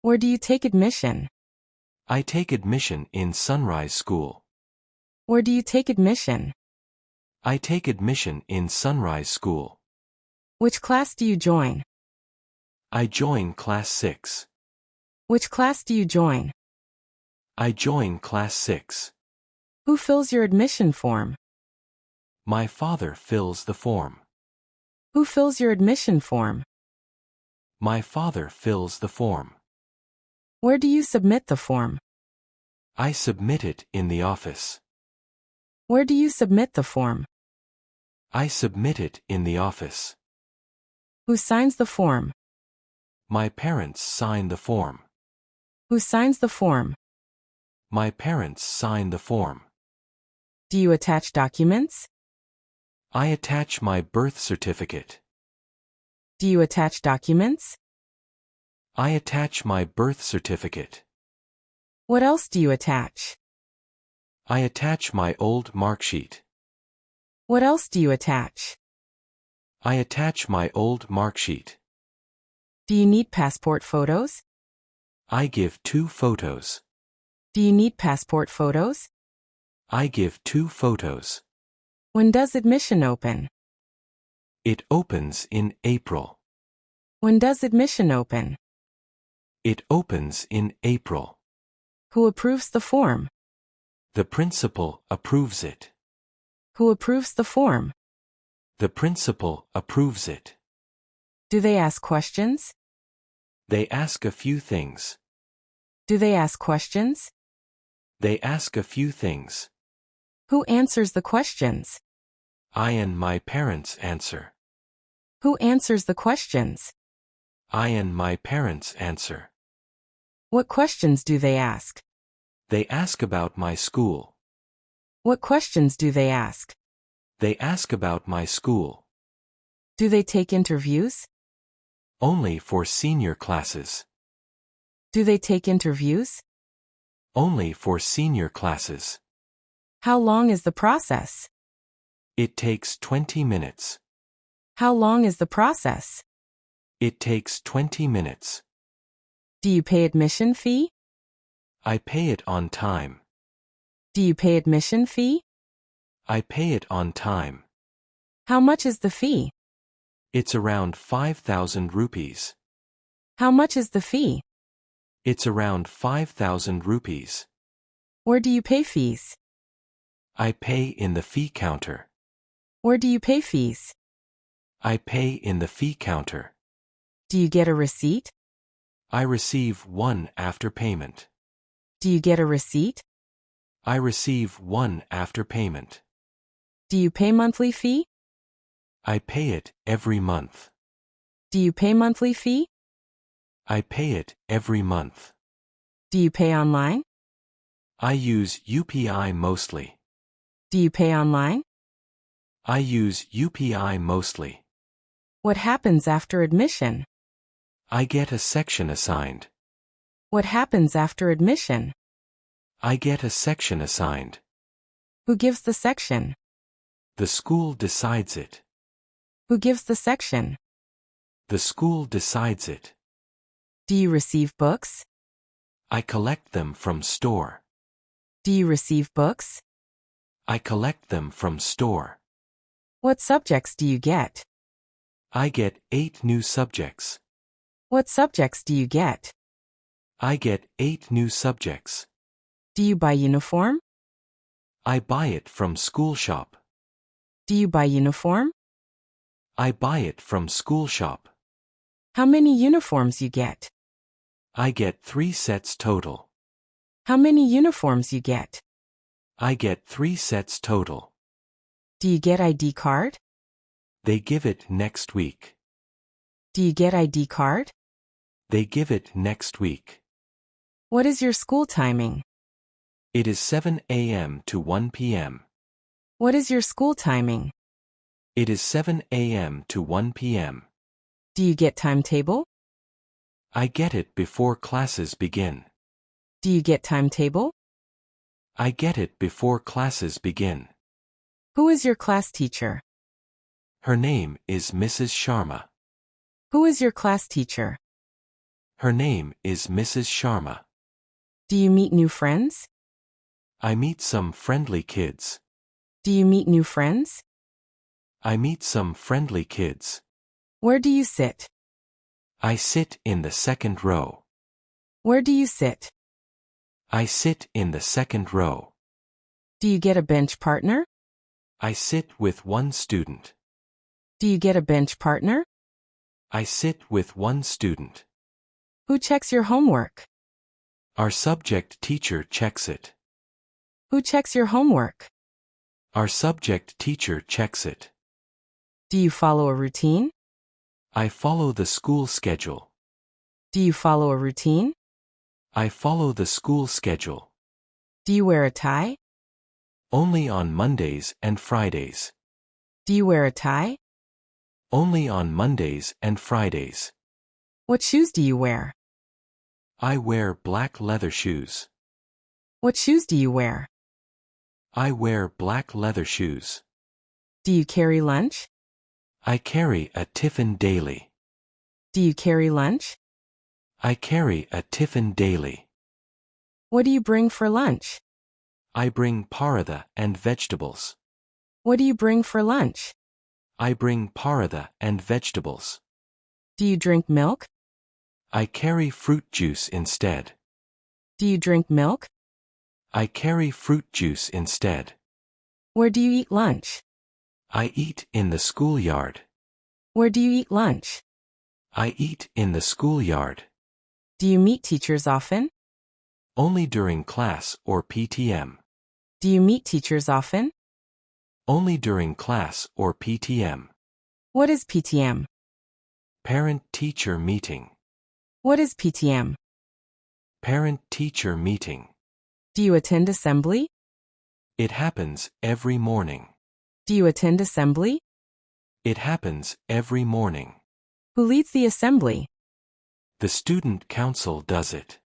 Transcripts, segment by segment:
Where do you take admission? I take admission in Sunrise School. Where do you take admission? I take admission in Sunrise School. Which class do you join? I join Class 6. Which class do you join? I join Class 6. Who fills your admission form? My father fills the form. Who fills your admission form? My father fills the form. Where do you submit the form? I submit it in the office. Where do you submit the form? I submit it in the office. Who signs the form? My parents sign the form. Who signs the form? My parents sign the form. Do you attach documents? I attach my birth certificate. Do you attach documents? I attach my birth certificate. What else do you attach? I attach my old marksheet. What else do you attach? I attach my old marksheet. Do you need passport photos? I give 2 photos. Do you need passport photos? I give 2 photos. When does admission open? It opens in April. When does admission open? It opens in April. Who approves the form? The principal approves it. Who approves the form? The principal approves it. Do they ask questions? They ask a few things. Do they ask questions? They ask a few things. Who answers the questions? I and my parents answer. Who answers the questions? I and my parents answer. What questions do they ask? They ask about my school. What questions do they ask? They ask about my school. Do they take interviews? Only for senior classes. Do they take interviews? Only for senior classes. How long is the process? It takes 20 minutes. How long is the process? It takes 20 minutes. Do you pay admission fee? I pay it on time. Do you pay admission fee? I pay it on time. How much is the fee? It's around 5,000 rupees. How much is the fee? It's around 5,000 rupees. Where do you pay fees? I pay in the fee counter. Where do you pay fees? I pay in the fee counter. Do you get a receipt? I receive one after payment. Do you get a receipt? I receive one after payment. Do you pay monthly fee? I pay it every month. Do you pay monthly fee? I pay it every month. Do you pay online? I use UPI mostly. Do you pay online? I use UPI mostly. What happens after admission? I get a section assigned. What happens after admission? I get a section assigned. Who gives the section? The school decides it. Who gives the section? The school decides it. Do you receive books? I collect them from store. Do you receive books? I collect them from store. What subjects do you get? I get 8 new subjects. What subjects do you get? I get 8 new subjects. Do you buy uniform? I buy it from school shop. Do you buy uniform? I buy it from school shop. How many uniforms you get? I get 3 sets total. How many uniforms you get? I get 3 sets total. Do you get ID card? They give it next week. Do you get ID card? They give it next week. What is your school timing? It is 7 a.m. to 1 p.m. What is your school timing? It is 7 a.m. to 1 p.m. Do you get timetable? I get it before classes begin. Do you get timetable? I get it before classes begin. Who is your class teacher? Her name is Mrs. Sharma. Who is your class teacher? Her name is Mrs. Sharma. Do you meet new friends? I meet some friendly kids. Do you meet new friends? I meet some friendly kids. Where do you sit? I sit in the second row. Where do you sit? I sit in the second row. Do you get a bench partner? I sit with one student. Do you get a bench partner? I sit with one student. Who checks your homework? Our subject teacher checks it. Who checks your homework? Our subject teacher checks it. Do you follow a routine? I follow the school schedule. Do you follow a routine? I follow the school schedule. Do you wear a tie? Only on Mondays and Fridays. Do you wear a tie? Only on Mondays and Fridays. What shoes do you wear? I wear black leather shoes. What shoes do you wear? I wear black leather shoes. Do you carry lunch? I carry a tiffin daily. Do you carry lunch? I carry a tiffin daily. What do you bring for lunch? I bring paratha and vegetables. What do you bring for lunch? I bring paratha and vegetables. Do you drink milk? I carry fruit juice instead. Do you drink milk? I carry fruit juice instead. Where do you eat lunch? I eat in the schoolyard. Where do you eat lunch? I eat in the schoolyard. Do you meet teachers often? Only during class or PTM. Do you meet teachers often? Only during class or PTM. What is PTM? Parent-teacher meeting. What is PTM? Parent-teacher meeting. Do you attend assembly? It happens every morning. Do you attend assembly? It happens every morning. Who leads the assembly? The student council does it.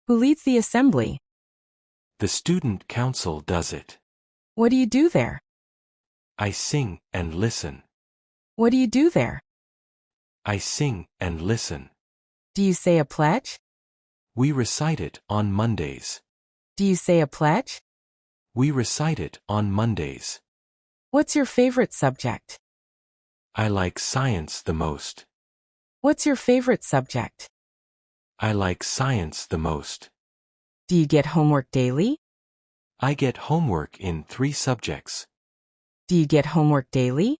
Who leads the assembly? The student council does it. What do you do there? I sing and listen. What do you do there? I sing and listen. Do you say a pledge? We recite it on Mondays. Do you say a pledge? We recite it on Mondays. What's your favorite subject? I like science the most. What's your favorite subject? I like science the most. Do you get homework daily? I get homework in 3 subjects. Do you get homework daily?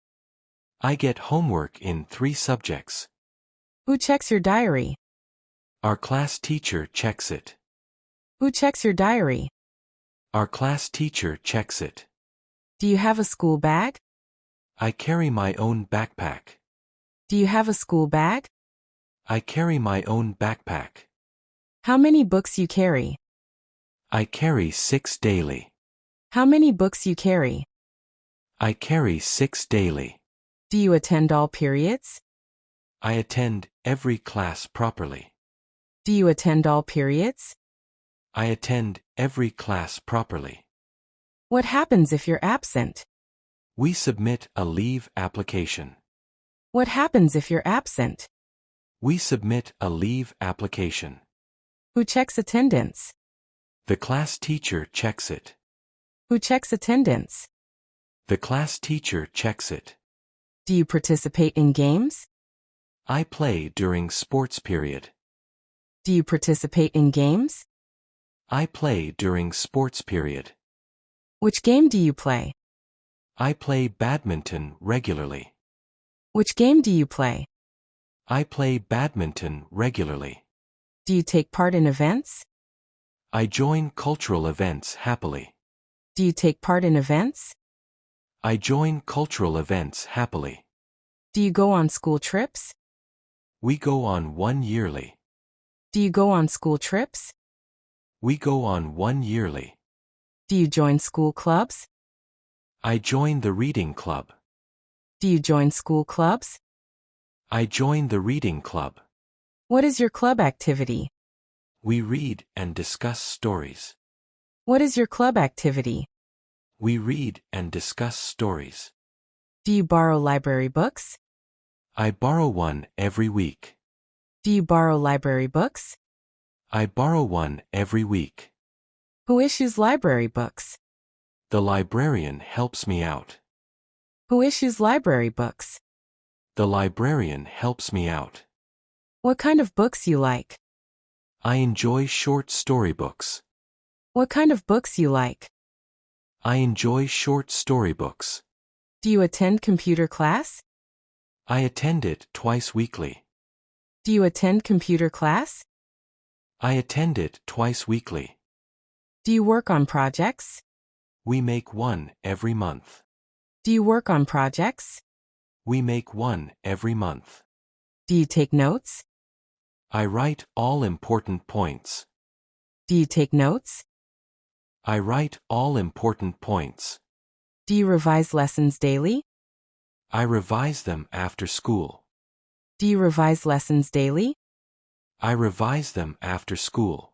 I get homework in 3 subjects. Who checks your diary? Our class teacher checks it. Who checks your diary? Our class teacher checks it. Do you have a school bag? I carry my own backpack. Do you have a school bag? I carry my own backpack. How many books you carry? I carry 6 daily. How many books you carry? I carry 6 daily. Do you attend all periods? I attend every class properly. Do you attend all periods? I attend every class properly. What happens if you're absent? We submit a leave application. What happens if you're absent? We submit a leave application. Who checks attendance? The class teacher checks it. Who checks attendance? The class teacher checks it. Do you participate in games? I play during sports period. Do you participate in games? I play during sports period. Which game do you play? I play badminton regularly. Which game do you play? I play badminton regularly. Do you take part in events? I join cultural events happily. Do you take part in events? I join cultural events happily. Do you go on school trips? We go on one yearly. Do you go on school trips? We go on one yearly. Do you join school clubs? I join the reading club. Do you join school clubs? I join the reading club. What is your club activity? We read and discuss stories. What is your club activity? We read and discuss stories. Do you borrow library books? I borrow one every week. Do you borrow library books? I borrow one every week. Who issues library books? The librarian helps me out. Who issues library books? The librarian helps me out. What kind of books you like? I enjoy short storybooks. What kind of books you like? I enjoy short storybooks. Do you attend computer class? I attend it twice weekly. Do you attend computer class? I attend it twice weekly. Do you work on projects? We make one every month. Do you work on projects? We make one every month. Do you take notes? I write all important points. Do you take notes? I write all important points. Do you revise lessons daily? I revise them after school. Do you revise lessons daily? I revise them after school.